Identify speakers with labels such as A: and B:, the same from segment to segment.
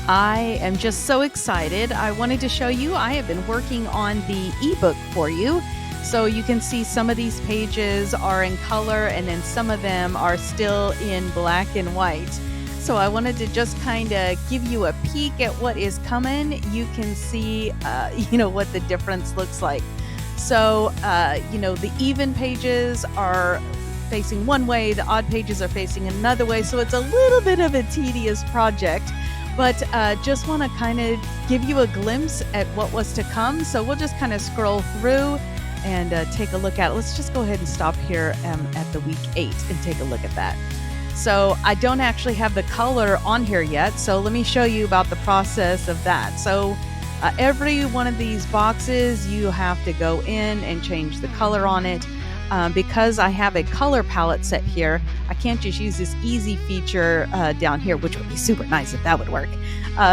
A: I am just so excited. I wanted to show you, I have been working on the ebook for you. So you can see some of these pages are in color and then some of them are still in black and white. So I wanted to just kind of give you a peek at what is coming. You can see, what the difference looks like. So, the even pages are facing one way, the odd pages are facing another way. So it's a little bit of a tedious project. But just want to kind of give you a glimpse at what was to come. So we'll just kind of scroll through and take a look at it. Let's just go ahead and stop here at the week 8 and take a look at that. So I don't actually have the color on here yet. So let me show you about the process of that. So every one of these boxes, you have to go in and change the color on it. Because I have a color palette set here, I can't just use this easy feature down here, which would be super nice if that would work.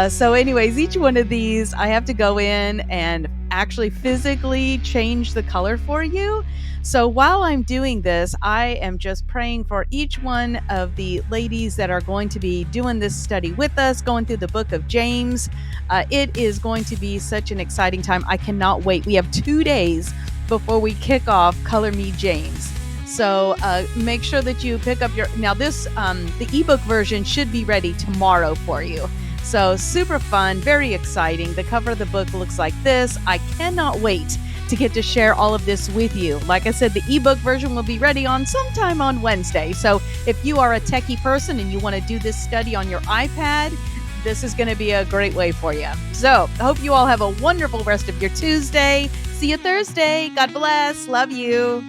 A: So anyways, each one of these, I have to go in and actually physically change the color for you. So while I'm doing this, I am just praying for each one of the ladies that are going to be doing this study with us, going through the book of James. It is going to be such an exciting time. I cannot wait. We have 2 days before we kick off Color Me James. So make sure that you pick up now this, the ebook version should be ready tomorrow for you. So super fun, very exciting. The cover of the book looks like this. I cannot wait to get to share all of this with you. Like I said, the ebook version will be ready on sometime on Wednesday. So if you are a techie person and you want to do this study on your iPad, this is going to be a great way for you. So I hope you all have a wonderful rest of your Tuesday. See you Thursday. God bless. Love you.